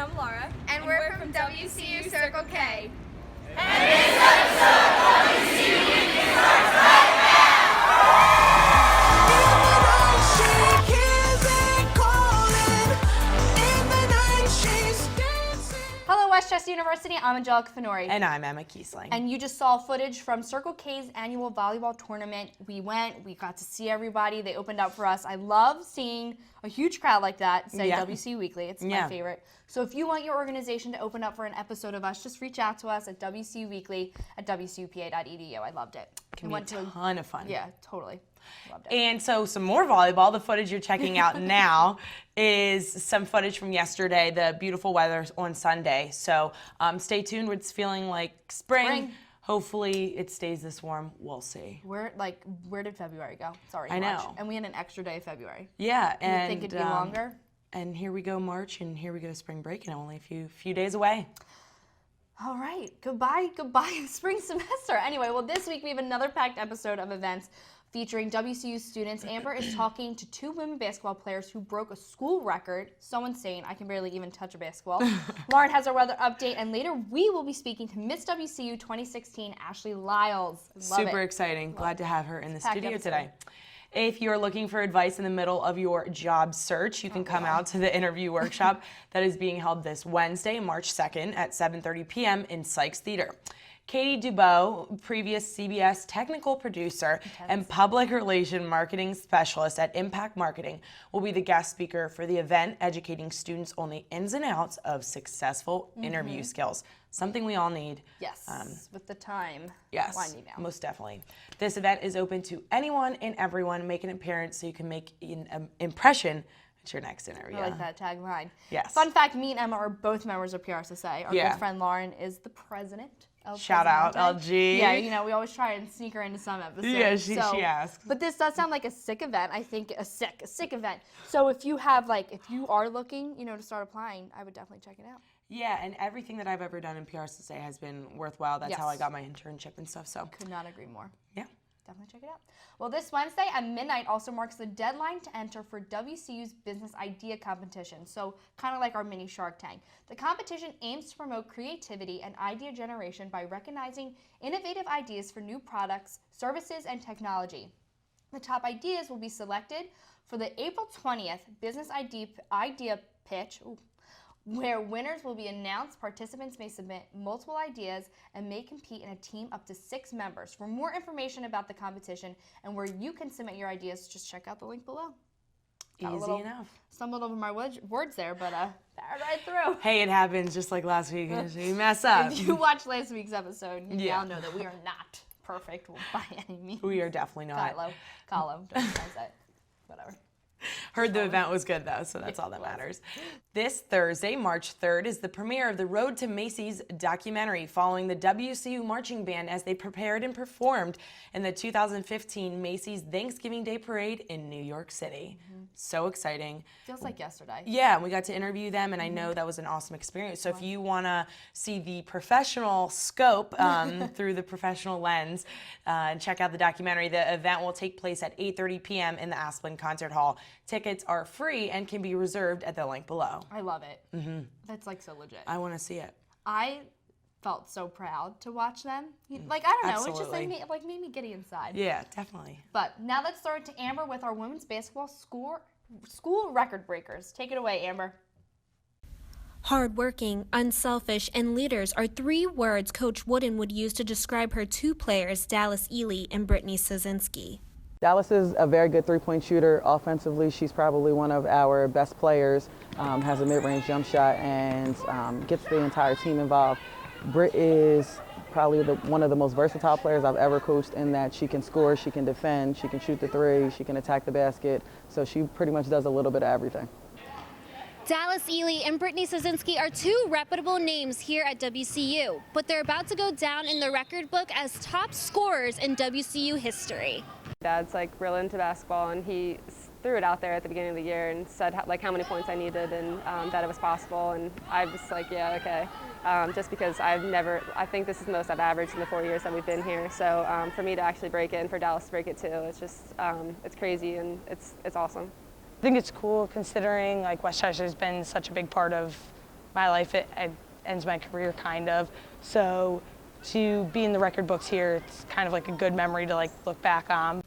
I'm Laura. And we're from WCU Circle K. And this episode of WCU Weekly starts right Hello, Westchester University. I'm Angelica Fenori. And I'm Emma Kiesling. And you just saw footage from Circle K's annual volleyball tournament. We got to see everybody. They opened up for us. I love seeing a huge crowd like that say WCU Weekly. It's my favorite. So if you want your organization to open up for an episode of us, just reach out to us at WCU Weekly at WCUPA.edu. I loved it. It can be a ton of fun. Yeah, totally. Loved it. And so some more volleyball. The footage you're checking out now is some footage from yesterday, the beautiful weather on Sunday. So stay tuned. It's feeling like spring. Hopefully it stays this warm. We'll see. Where did February go? It's already I March. know. And we had an extra day of February. Yeah. You would think it'd be longer? And here we go March, and here we go spring break, and only a few days away. All right. Goodbye, spring semester. Anyway, well, this week we have another packed episode of events featuring WCU students. Amber is talking to two women basketball players who broke a school record. So insane, I can barely even touch a basketball. Lauren has our weather update, and later we will be speaking to Miss WCU 2016, Ashley Lyles. Super exciting. Glad to have her in the studio today. If you're looking for advice in the middle of your job search, you can come out to the interview workshop that is being held this Wednesday, March 2nd at 7:30 p.m. in Sykes Theater. Katie Dubois, previous CBS technical producer and public relation marketing specialist at Impact Marketing, will be the guest speaker for the event, educating students on the ins and outs of successful interview skills. Something we all need. Yes, with the time winding down. Most definitely. This event is open to anyone and everyone. Make an appearance so you can make an impression at your next interview. I like that tagline. Yes. Fun fact, me and Emma are both members of PRSSA. Our good friend Lauren is the president. Shout out, LG. Yeah, we always try and sneak her into some episodes. Yeah, she asks. But this does sound like a sick event. I think a sick event. So if you are looking, to start applying, I would definitely check it out. Yeah, and everything that I've ever done in PRSSA has been worthwhile. That's how I got my internship and stuff. So could not agree more. Yeah. Definitely check it out. Well, this Wednesday at midnight also marks the deadline to enter for WCU's Business Idea Competition, so kind of like our mini Shark Tank. The competition aims to promote creativity and idea generation by recognizing innovative ideas for new products, services, and technology. The top ideas will be selected for the April 20th Business Idea Pitch, where winners will be announced. Participants may submit multiple ideas and may compete in a team up to 6 members. For more information about the competition and where you can submit your ideas, just check out the link below. Easy enough. Stumbled over my words there, but powered right through. Hey, it happens just like last week. You mess up. If you watched last week's episode, you now know that we are not perfect by any means. We are definitely not. Kylo, don't say that. Whatever. Heard the event was good though, so that's all that matters. This Thursday, March 3rd, is the premiere of the Road to Macy's documentary following the WCU marching band as they prepared and performed in the 2015 Macy's Thanksgiving Day Parade in New York City. So exciting. Feels like yesterday. Yeah, we got to interview them, and I know that was an awesome experience. So if you want to see the professional scope through the professional lens and check out the documentary, the event will take place at 8:30 p.m. in the Asplin Concert Hall. Tickets are free and can be reserved at the link below. I love it. That's so legit. I want to see it. I felt so proud to watch them. I don't know, Absolutely. it just made me giddy inside. Yeah, definitely. But now let's throw it to Amber with our women's basketball school record breakers. Take it away, Amber. Hardworking, unselfish, and leaders are 3 words Coach Wooden would use to describe her 2 players, Dallas Ely and Brittany Sosinski. Dallas is a very good three-point shooter. Offensively, she's probably one of our best players, has a mid-range jump shot, and gets the entire team involved. Britt is probably one of the most versatile players I've ever coached in that she can score, she can defend, she can shoot the three, she can attack the basket, so she pretty much does a little bit of everything. Dallas Ely and Brittany Sosinski are 2 reputable names here at WCU, but they're about to go down in the record book as top scorers in WCU history. Dad's real into basketball, and he threw it out there at the beginning of the year and said how many points I needed and that it was possible, and I was yeah, okay. Just because I think this is the most I've averaged in the 4 years that we've been here. So for me to actually break it and for Dallas to break it too, it's just, it's crazy and it's awesome. I think it's cool considering Westchester's been such a big part of my life. It ends my career, kind of. So to be in the record books here, it's kind of like a good memory to like look back on.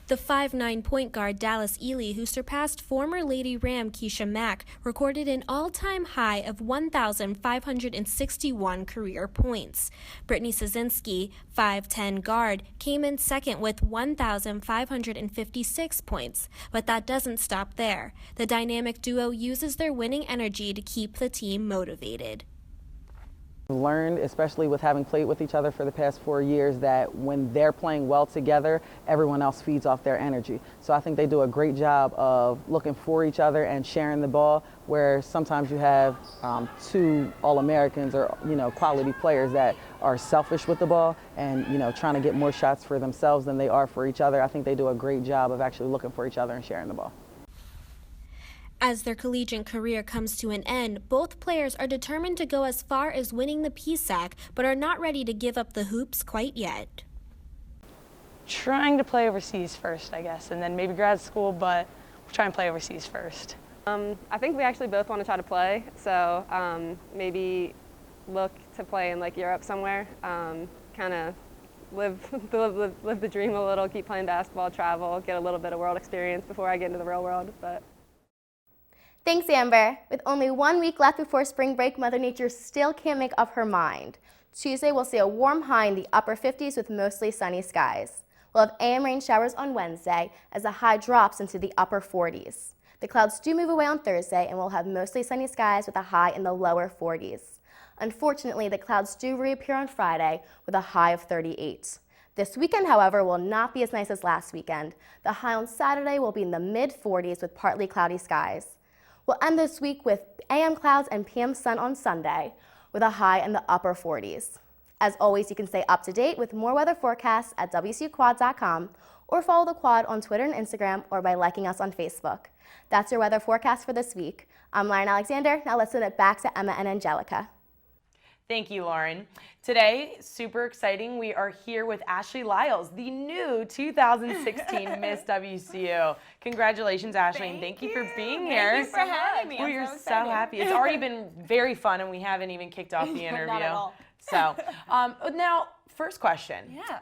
The 5'9" point guard Dallas Ely, who surpassed former Lady Ram Keisha Mack, recorded an all-time high of 1,561 career points. Brittany Szynski, 5'10" guard, came in second with 1,556 points. But that doesn't stop there. The dynamic duo uses their winning energy to keep the team motivated. Learned, especially with having played with each other for the past 4 years, that when they're playing well together, everyone else feeds off their energy. So I think they do a great job of looking for each other and sharing the ball, where sometimes you have two All-Americans or quality players that are selfish with the ball and trying to get more shots for themselves than they are for each other. I think they do a great job of actually looking for each other and sharing the ball. As their collegiate career comes to an end, both players are determined to go as far as winning the PSAC, but are not ready to give up the hoops quite yet. Trying to play overseas first, I guess, and then maybe grad school, but we'll try and play overseas first. I think we actually both want to try to play, so maybe look to play in like Europe somewhere, kind of live the dream a little, keep playing basketball, travel, get a little bit of world experience before I get into the real world. But Thanks, Amber. With only 1 week left before spring break, Mother Nature still can't make up her mind. Tuesday, we'll see a warm high in the upper 50s with mostly sunny skies. We'll have AM rain showers on Wednesday as the high drops into the upper 40s. The clouds do move away on Thursday, and we'll have mostly sunny skies with a high in the lower 40s. Unfortunately, the clouds do reappear on Friday with a high of 38. This weekend, however, will not be as nice as last weekend. The high on Saturday will be in the mid-40s with partly cloudy skies. We'll end this week with AM clouds and PM sun on Sunday with a high in the upper 40s. As always, you can stay up to date with more weather forecasts at WCUquad.com or follow the Quad on Twitter and Instagram or by liking us on Facebook. That's your weather forecast for this week. I'm Lauren Alexander. Now let's send it back to Emma and Angelica. Thank you, Lauren. Today, super exciting, we are here with Ashley Lyles, the new 2016 Miss WCU. Congratulations, Ashley, and thank you for being here. Thank you for having me. We're so happy. It's already been very fun, and we haven't even kicked off the interview. Not at all. So, now, first question. Yeah.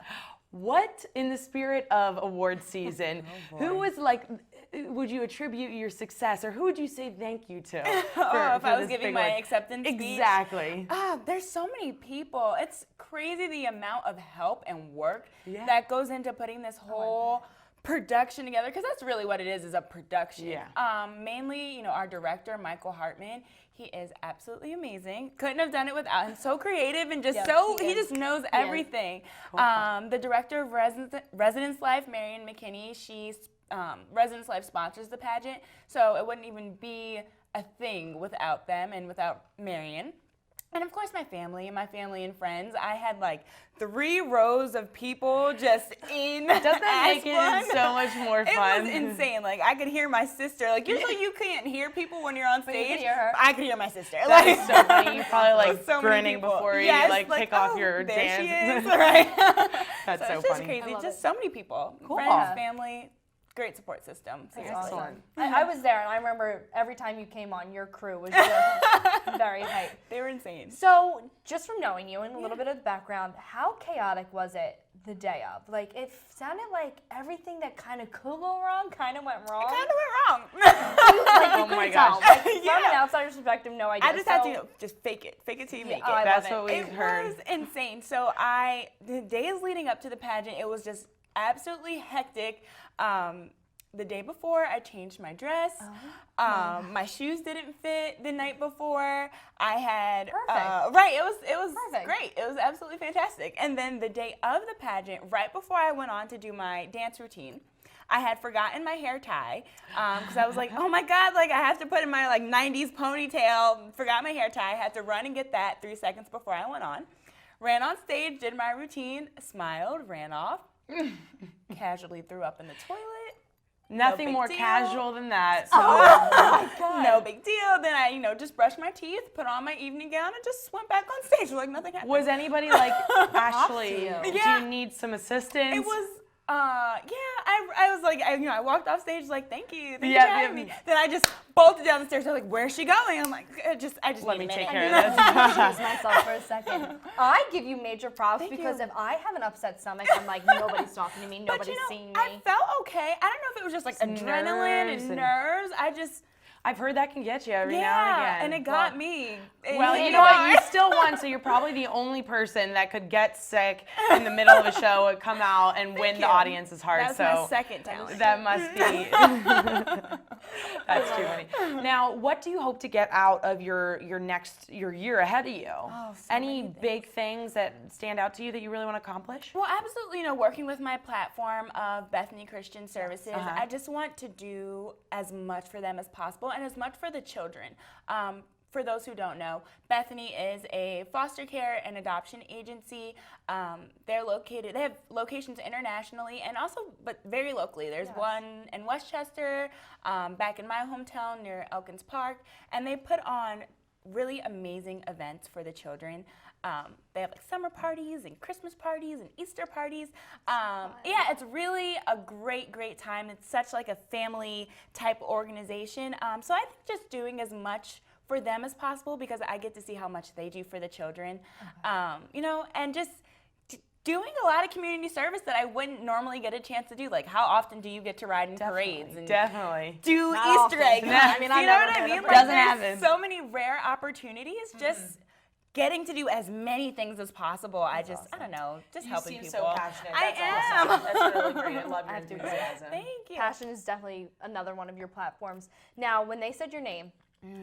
What, in the spirit of award season, who was like, would you attribute your success, or who would you say thank you to? If I was giving my acceptance speech? Exactly. There's so many people. It's crazy the amount of help and work that goes into putting this whole production together, because that's really what it is a production. Yeah. Mainly, our director, Michael Hartman, he is absolutely amazing. Couldn't have done it without him. So creative and just he just knows everything. Cool. The director of Residence Life, Marion McKinney, Residence Life sponsors the pageant, so it wouldn't even be a thing without them and without Marion. And of course my family and friends. I had like 3 rows of people just in Doesn't that make it so much more fun? It was insane. Like I could hear my sister. Like usually you can't hear people when you're on stage. You could hear her. I could hear my sister. That is so funny. You probably like so many grinning people. before you kick off your there dance. She is. Right. That's so it's just funny. crazy. Just so many people. Cool. Friends, family. Great support system. So Excellent. I was there, and I remember every time you came on, your crew was just very hype. They were insane. So, just from knowing you and a little bit of the background, how chaotic was it the day of? Like, it sounded like everything that kind of could go wrong kind of went wrong. It kind of went wrong. You my couldn't tell. gosh. Like, from an outsider's perspective, no idea. I just had to just fake it till you make it. I That's love what it. we've heard. It was insane. So the days leading up to the pageant, it was just absolutely hectic. The day before, I changed my dress. My shoes didn't fit the night before. I had Perfect. It was Perfect. great. It was absolutely fantastic. And then the day of the pageant, right before I went on to do my dance routine, I had forgotten my hair tie because I was like, oh my God, like I have to put in my like 90s ponytail. Forgot my hair tie. I had to run and get that 3 seconds before I went on. Ran on stage, did my routine, smiled, ran off, casually threw up in the toilet. Nothing big more deal. casual than that. So. No big deal. Then I, just brushed my teeth, put on my evening gown, and just went back on stage like nothing happened. Was anybody like, Ashley, do Yeah. you need some assistance? It was I was like, I walked off stage like, thank you for having me. Then I just bolted down the stairs. They're like, where's she going? I'm like, I just Let me need a take minute. care of this. Excuse myself for a second. I give you major props because if I have an upset stomach, I'm like, nobody's talking to me, nobody's seeing me. I felt okay. I don't know if it was just like adrenaline and nerves. I've heard that can get you every now and again. And it got me. Well, you know what? You still won, so you're probably the only person that could get sick in the middle of a show, come out, and win the audience's heart. That's my second talent. That must be. That's too funny. Now, what do you hope to get out of your year ahead of you? Any big things that stand out to you that you really want to accomplish? Well, absolutely. Working with my platform of Bethany Christian Services, I just want to do as much for them as possible. And as much for the children. For those who don't know, Bethany is a foster care and adoption agency. They have locations internationally and also, but very locally. There's one in Westchester, back in my hometown near Elkins Park, and they put on really amazing events for the children. They have like summer parties and Christmas parties and Easter parties. It's really a great time. It's such like a family type organization. So I think just doing as much for them as possible because I get to see how much they do for the children. And just doing a lot of community service that I wouldn't normally get a chance to do. Like, how often do you get to ride in parades and do Not Easter often. eggs? I mean, you know what I mean? Like, Doesn't there's happen. so many rare opportunities. Just getting to do as many things as possible. I don't know, just helping people. You seem so passionate. I am. am. That's really great. I love your enthusiasm. Thank you. Passion is definitely another one of your platforms. Now, when they said your name,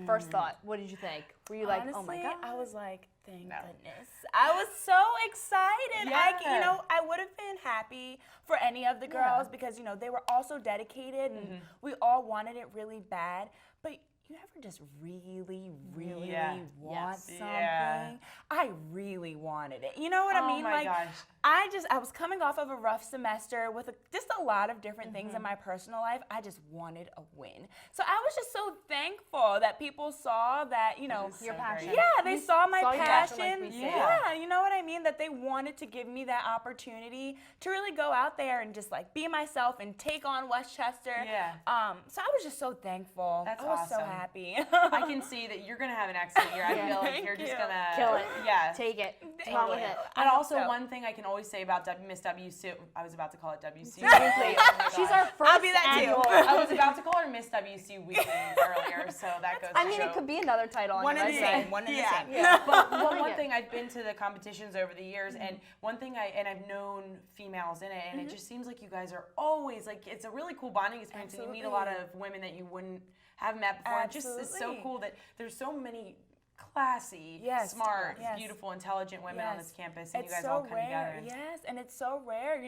first thought, what did you think? Were you like, Honestly, oh my God? I was like, thank goodness. I was so excited. Yeah. I would have been happy for any of the girls because, they were all so dedicated and we all wanted it really bad. But you ever just really want something? Yeah. I really wanted it. You know what I mean? Oh my gosh. I was coming off of a rough semester with just a lot of different things in my personal life. I just wanted a win. So I was just so thankful that people saw that, Your passion. yeah, they saw my saw your passion, passion. like we said. Yeah, you know what I mean? That they wanted to give me that opportunity to really go out there and just like be myself and take on Westchester. Yeah. So I was just so thankful. That's I was so awesome. happy. I can see that you're gonna have an excellent year. I feel like you're just gonna Kill it. Yeah. Take it. Thank Run with you. it. But I also hope so. one thing I can always say about Miss WCU, I was about to call it WCU Weekly. She's our first I'll be that too. annual. I was about to call her Miss WCU Weekly earlier, so that goes to I mean, show. it could be another title on One your and the resume. same. One and the Yeah. same. But Like one it. thing, I've been to the competitions over the years, and one thing I've known females in it, and it just seems like you guys are always like, it's a really cool bonding experience, and you meet a lot of women that you wouldn't have met before. It just is so cool that there's so many classy, smart, beautiful, intelligent women on this campus, and It's you guys so all come rare. together. Yes, and it's so rare.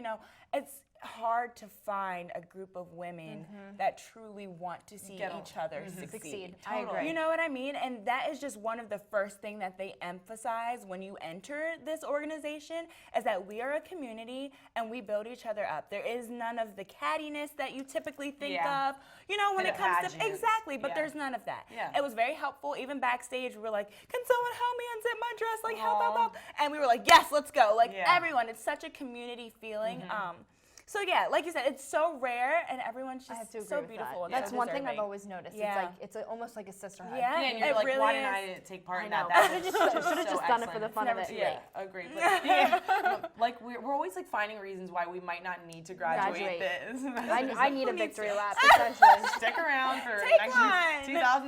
It's hard to find a group of women that truly want to see each other succeed. I agree. You know what I mean? And that is just one of the first things that they emphasize when you enter this organization is that we are a community and we build each other up. There is none of the cattiness that you typically think of, when it comes to exactly, but there's none of that. Yeah. It was very helpful. Even backstage, we were like, can someone help me unzip my dress? Like, help. And we were like, yes, let's go. Like, everyone, it's such a community feeling. So yeah, like you said, it's so rare, and everyone's I have to just agree so with beautiful. that. And That's so one thing I've deserving. always noticed. Yeah. It's almost like a sisterhood. Yeah, And you're it like, really why didn't is. I take part in I know. that? Should have just done it for the fun of it. Yeah, agreed. But, like we're always like finding reasons why we might not need to graduate this. I need a victory lap, essentially. Stick around for Take next one.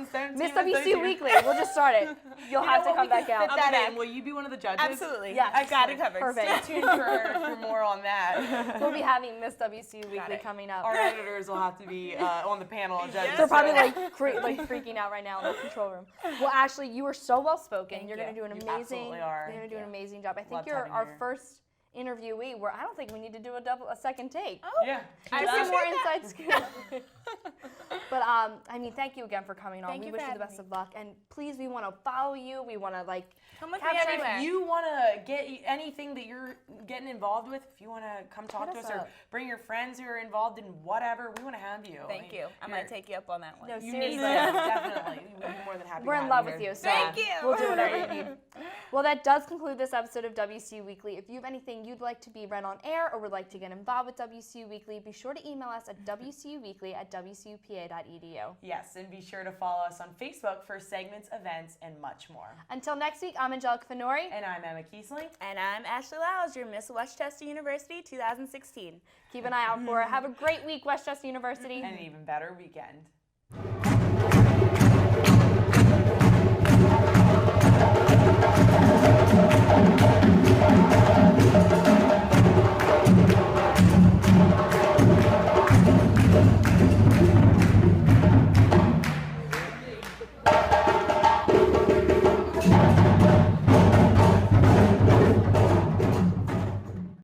2017. Miss WCU Weekly, we'll just start it. You'll have to come back out. Fit that in. Will you be one of the judges? Absolutely. Yes. I got it covered. Perfect. Stay tuned for more on that. We'll be having Miss WCU Weekly it. coming up. Our editors will have to be on the panel of judges. They're probably like freaking out right now in the control room. Well, Ashley, you were so well spoken. Thank you're going to do an You amazing. absolutely are. You're going to do an amazing job. I think Loved you're having our you here. first interviewee where I don't think we need to do a second take. Yeah. Just some more inside scoop. But I mean, thank you again for coming on. Thank We you wish for you the having best of luck, and please, we want to follow you. We want to Come with me capture everywhere. If you want to get anything that you're getting involved with, if you want to come talk Hit to us us or up. bring your friends who are involved in whatever, we want to have you. Thank you. I'm going to take you up on that one. No, You seriously. need to, definitely. We'd be more than happy We're to in have love you with here. you, so Thank you. we'll do whatever you need. Well, that does conclude this episode of WCU Weekly. If you have anything you'd like to be read on air or would like to get involved with WCU Weekly, be sure to email us at wcuweekly@wcupa.edu. Yes, and be sure to follow us on Facebook for segments, events, and much more. Until next week, I'm Angelica Fenori. And I'm Emma Kiesling. And I'm Ashley Lyles, your Miss Westchester University 2016. Keep an eye out for her. Have a great week, Westchester University. And an even better weekend.